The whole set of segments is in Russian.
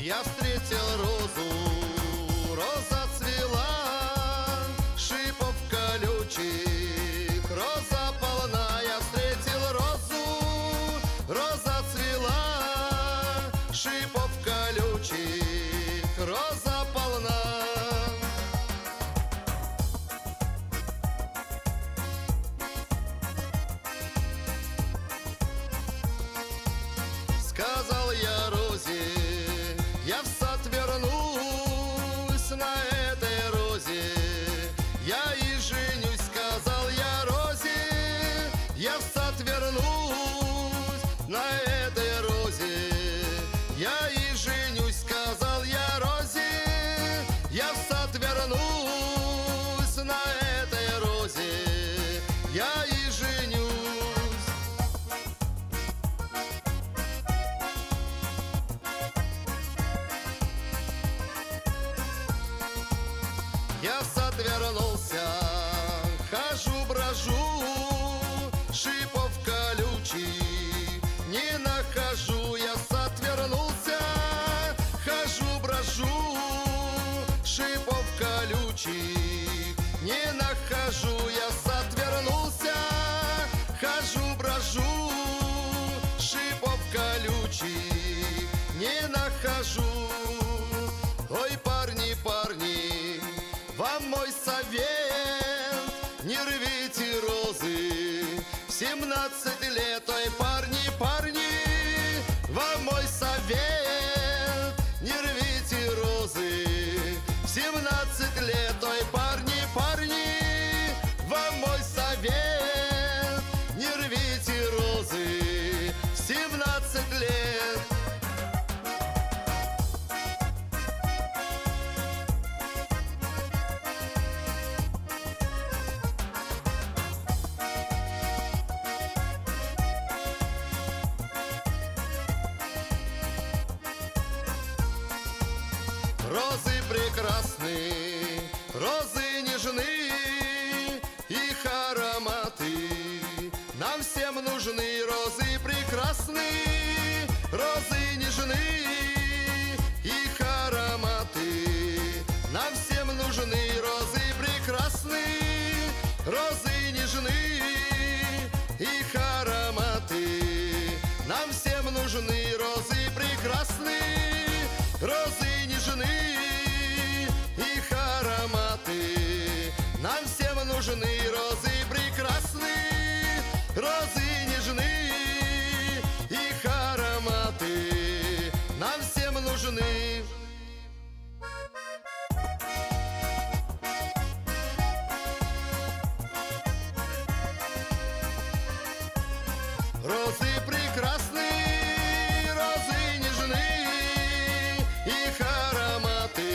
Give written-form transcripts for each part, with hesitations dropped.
Я встретил розу, роза цвела, шипов колючих, роза полна. Я встретил розу, роза цвела, шипов колючих, роза полна. Сказал я розе, я в сад вернусь, на этой розе я и женюсь. Сказал я розе, я в сад вернусь, на этой розе я и женюсь. Сказал я розе, я в сад вернусь, на этой розе я и женюсь. Я в сад вернулся, хожу, брожу, шипов колючих не нахожу. Я в сад вернулся, хожу, брожу, шипов колючих не нахожу. Я в сад вернулся, хожу, брожу, шипов колючих не нахожу. Ой, парни, парни, вам мой совет: не рвите розы в 17 лет. Ой, парни, парни, вам мой совет: не рвите розы в 17 лет. Ой, парни, парни, вам мой совет: не рвите розы в 17 лет. Розы прекрасны, розы нежны, их ароматы нам всем нужны. Розы прекрасны, розы нежны, их ароматы нам всем нужны. Розы прекрасны, розы нежны, их ароматы нам всем нужны. Розы прекрасны, розы нежны, их ароматы нам всем нужны. Розы прекрасны, розы нежны, их ароматы нам всем нужны. Розы прекрасны, розы нежны, их ароматы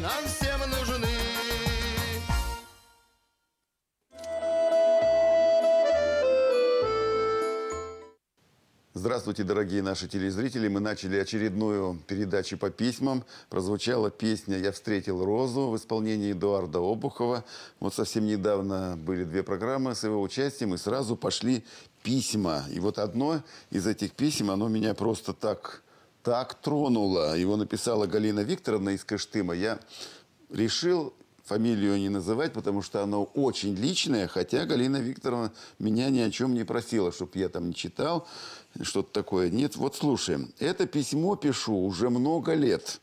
нам всем нужны. Здравствуйте, дорогие наши телезрители. Мы начали очередную передачу по письмам. Прозвучала песня «Я встретил розу» в исполнении Эдуарда Обухова. Вот совсем недавно были две программы с его участием, и сразу пошли письма. И вот одно из этих писем, оно меня просто так тронуло. Его написала Галина Викторовна из Кыштыма. Я решил фамилию не называть, потому что оно очень личное, хотя Галина Викторовна меня ни о чем не просила, чтобы я там не читал, что-то такое. Нет, вот слушаем. Это письмо пишу уже много лет.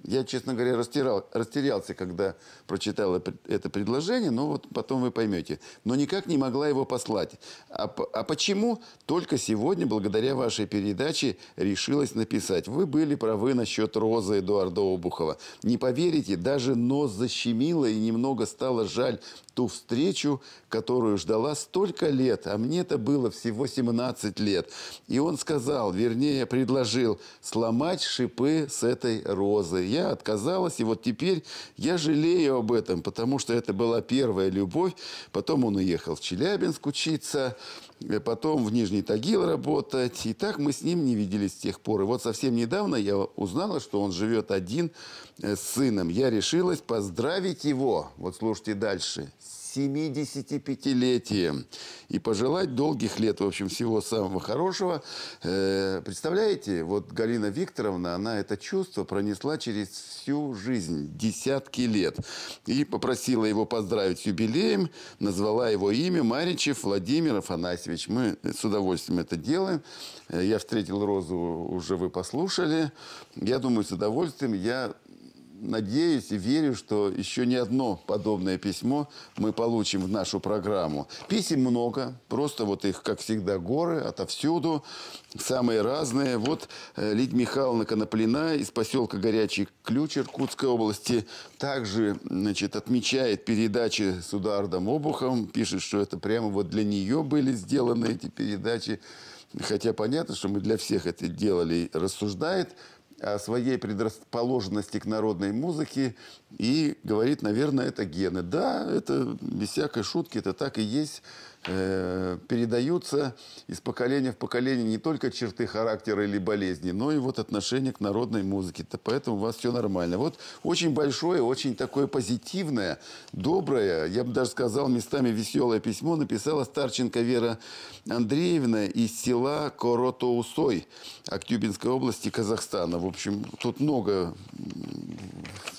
Я, честно говоря, растерялся, когда прочитал это предложение, но вот потом вы поймете. Но никак не могла его послать. А почему? Только сегодня, благодаря вашей передаче, решилась написать. Вы были правы насчет розы Эдуарда Обухова. Не поверите, даже нос защемило и немного стало жаль ту встречу, которую ждала столько лет, а мне-то было всего 17 лет. И он сказал, вернее, предложил сломать шипы с этой розы. Я отказалась, и вот теперь я жалею об этом, потому что это была первая любовь. Потом он уехал в Челябинск учиться, потом в Нижний Тагил работать. И так мы с ним не виделись с тех пор. И вот совсем недавно я узнала, что он живет один с сыном. Я решилась поздравить его, вот слушайте дальше, с 75-летием. И пожелать долгих лет, в общем, всего самого хорошего. Представляете, вот Галина Викторовна, она это чувство пронесла через всю жизнь, десятки лет. И попросила его поздравить с юбилеем, назвала его имя Маричев Владимир Афанасьевич. Мы с удовольствием это делаем. Я встретил розу, уже вы послушали. Я думаю, с удовольствием. Я надеюсь и верю, что еще не одно подобное письмо мы получим в нашу программу. Писем много, просто вот их, как всегда, горы отовсюду, самые разные. Вот Лидия Михайловна Коноплина из поселка Горячий Ключ Иркутской области также, значит, отмечает передачи с Эдуардом Обуховым, пишет, что это прямо вот для нее были сделаны эти передачи. Хотя понятно, что мы для всех это делали, рассуждает о своей предрасположенности к народной музыке и говорит, наверное, это гены. Да, это без всякой шутки, это так и есть. Передаются из поколения в поколение не только черты характера или болезни, но и вот отношение к народной музыке. Поэтому у вас все нормально. Вот очень большое, очень такое позитивное, доброе, я бы даже сказал, местами веселое письмо написала Старченко Вера Андреевна из села Коротоусой Актюбинской области Казахстана. В общем, тут много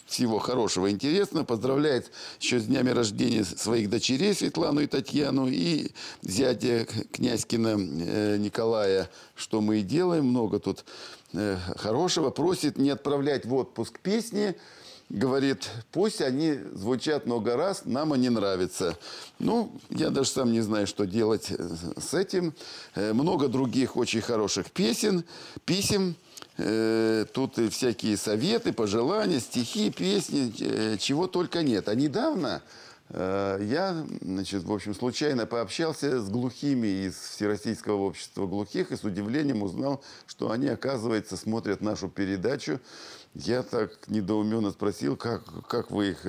всего хорошего, интересного. Поздравляет еще с днями рождения своих дочерей Светлану и Татьяну и зятя Князькина Николая, что мы и делаем. Много тут хорошего. Просит не отправлять в отпуск песни. Говорит, пусть они звучат много раз, нам они нравятся. Ну, я даже сам не знаю, что делать с этим. Много других очень хороших писем. Тут и всякие советы, пожелания, стихи, песни, чего только нет. А недавно я, значит, в общем, случайно пообщался с глухими из Всероссийского общества глухих и с удивлением узнал, что они, оказывается, смотрят нашу передачу. Я так недоуменно спросил, как вы их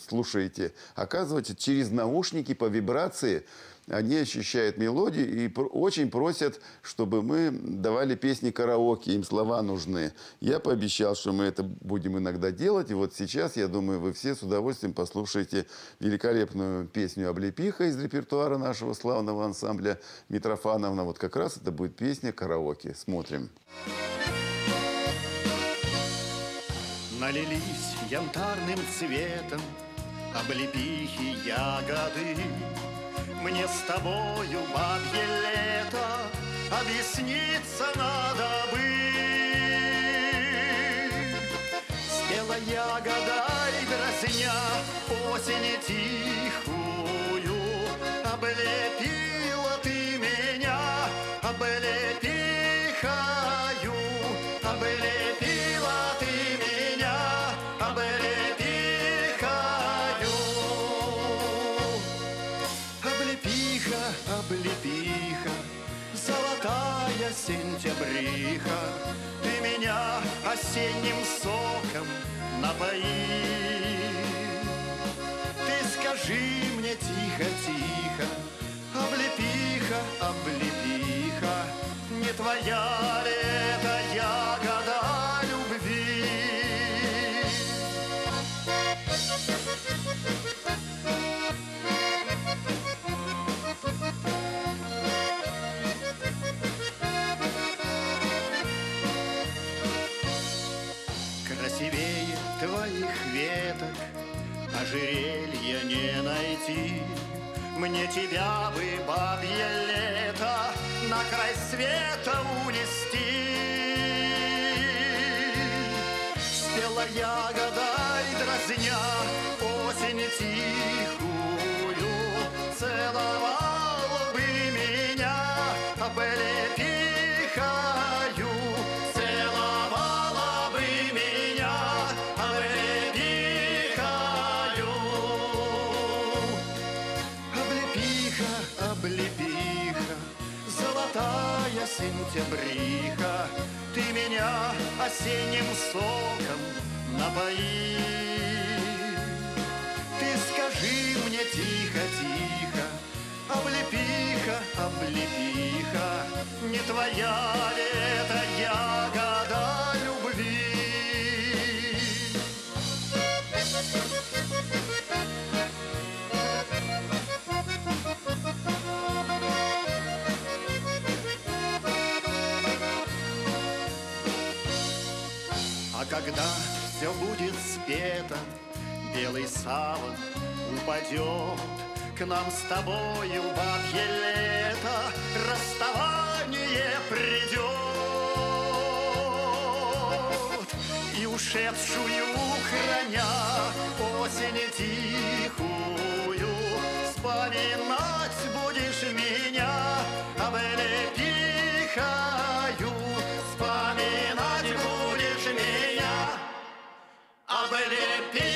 слушаете. Оказывается, через наушники по вибрации они ощущают мелодию и очень просят, чтобы мы давали песни караоке, им слова нужны. Я пообещал, что мы это будем иногда делать. И вот сейчас, я думаю, вы все с удовольствием послушаете великолепную песню «Облепиха» из репертуара нашего славного ансамбля Митрофановна. Вот как раз это будет песня караоке. Смотрим. Налились янтарным цветом облепихи ягоды. Мне с тобою, бабье лето, объясниться надо бы. Спела ягода и дразня осень тихую, облепила ты меня облепихою, облепила ты меня облепихою. Облепиха, золотая сентябриха, ты меня осенним соком напои. Ты скажи мне тихо-тихо, облепиха, облепиха, не твоя ли это ягода любви? Красивее твоих веток ожерелья не найти. Мне тебя бы, бабье лето, на край света унести. Спела ягода и дразня осень тихую, целовала бы меня облепихою, целовала бы меня облепихою. Облепиха, облепиха, золотая сентябриха, ты меня осенним соком напои. Ты скажи мне тихо-тихо, облепиха, облепиха, не твоя ли это ягода любви? когда все будет спето, белый саван упадет к нам с тобою, бабье лето, расставание придет. И ушедшую храня осень тихую, вспоминать будешь меня, об лепихаю, вспоминать будешь меня, об лепихаю.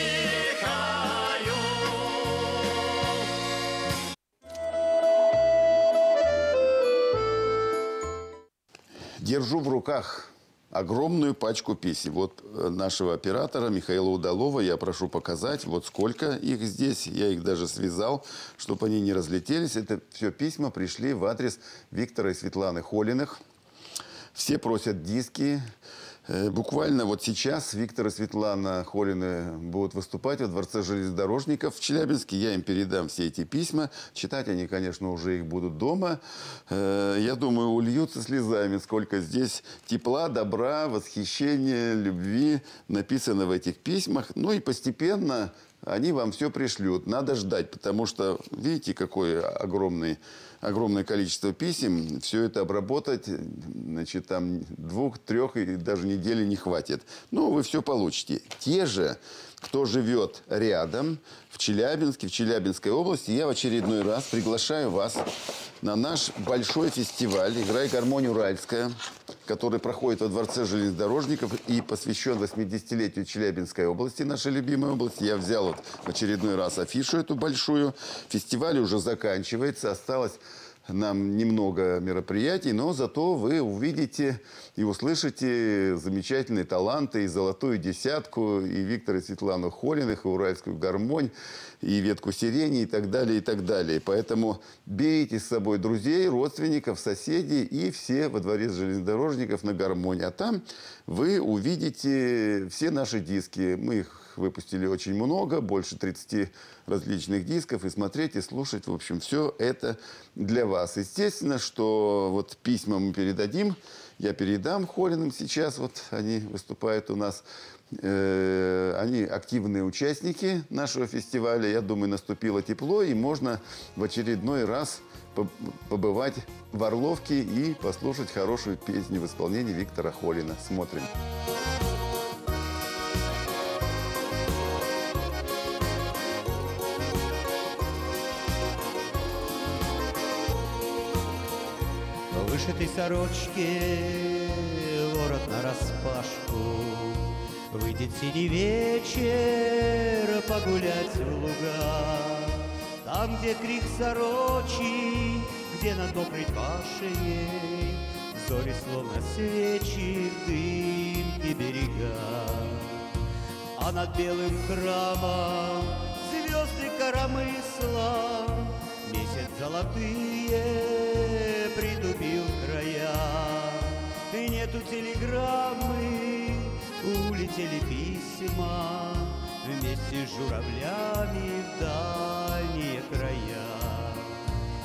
Держу в руках огромную пачку писем. Вот нашего оператора Михаила Удалова я прошу показать, вот сколько их здесь. Я их даже связал, чтобы они не разлетелись. Это все письма пришли в адрес Виктора и Светланы Холиных. Все просят диски. Буквально вот сейчас Виктор и Светлана Холины будут выступать во Дворце железнодорожников в Челябинске. Я им передам все эти письма. Читать они, конечно, уже их будут дома. Я думаю, ульются слезами, сколько здесь тепла, добра, восхищения, любви написано в этих письмах. Ну и постепенно они вам все пришлют. Надо ждать, потому что, видите, какое огромное количество писем. Все это обработать, значит, там 2-3 и даже недели не хватит. Но вы все получите. Те же, кто живет рядом, в Челябинске, в Челябинской области, я в очередной раз приглашаю вас на наш большой фестиваль «Играй гармонь уральская», который проходит во Дворце железнодорожников и посвящен 80-летию Челябинской области, нашей любимой области. Я взял вот в очередной раз афишу эту большую. Фестиваль уже заканчивается. Осталось нам немного мероприятий, но зато вы увидите и услышите замечательные таланты, и «Золотую десятку», и Виктора и Светлану Холиных, и «Уральскую гармонь», и «Ветку сирени», и так далее, и так далее. Поэтому берите с собой друзей, родственников, соседей и все во Дворец железнодорожников на гармонь. А там вы увидите все наши диски. Мы их выпустили очень много, больше 30 различных дисков. И смотреть, и слушать, в общем, все это для вас. Естественно, что вот письма мы передадим. Я передам Холиным сейчас. Вот они выступают у нас. Они активные участники нашего фестиваля. Я думаю, наступило тепло, и можно в очередной раз побывать в Орловке и послушать хорошую песню в исполнении Виктора Холина. Смотрим. В вышитой сорочке ворот нараспашку, выйдет синий вечер погулять в луга. Там, где крик сорочий, где над мокрой пашей зори словно свечи в дымке берега. А над белым храмом звезды коромысла, месяц золотые притупил края. И нету телеграммы, улетели письма вместе с журавлями в дальние края.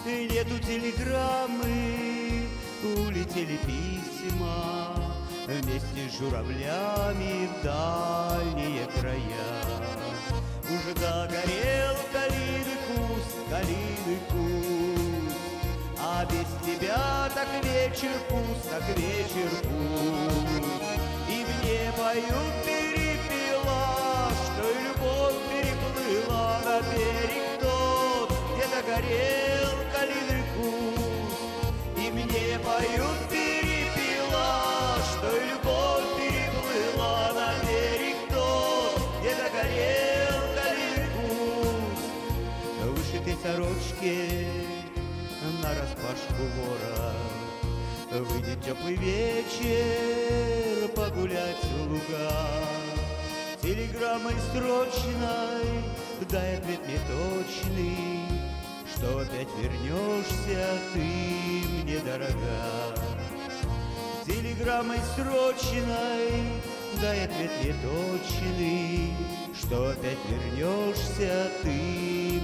И нету телеграммы, улетели письма вместе с журавлями в дальние края. Уже догорел калины куст, а без тебя так вечер пуст, так вечер пуст. И мне поют перепела, что и любовь переплыла на берег тот, где догорел калины куст. И мне поют перепела, что и любовь переплыла на берег тот, где догорел калины куст. В вышитой сорочке нараспашку вора выйдет теплый вечер погулять в луга. Телеграммой срочной дай ответ мне точный, что опять вернешься ты мне, дорога. Телеграммой срочной дай ответ мне точный, что опять вернешься ты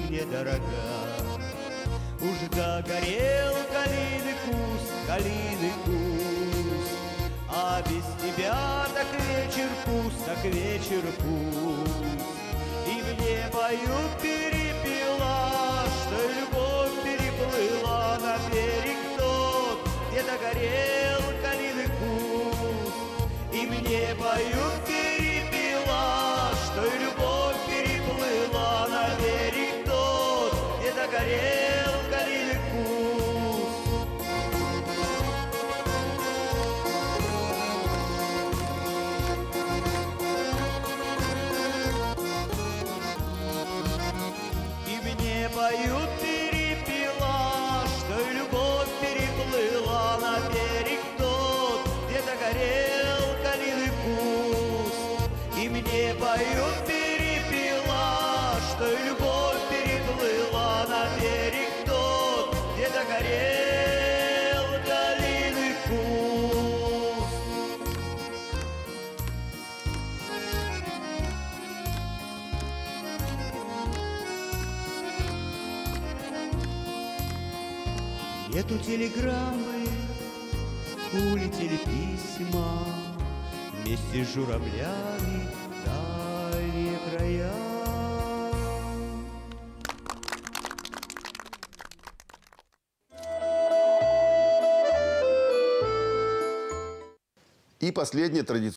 мне, дорога. Уж догорел калины куст, а без тебя так вечер пуст, так как вечер пусть. И мне поют перепела, что любовь переплыла на берег тот, где-то горел калины куст. И мне поют перепела, что любовь переплыла на берег тот, где-то горел калины куст. Поют перепела, что любовь переплыла на берег тот, где-то горел калины куст. И мне поют перепела, что любовь переплыла на берег тот, где-то горел калины куст. Нету телеграммы, улетели письма, вместе с журавлями в дальние края. И последнее традиционное.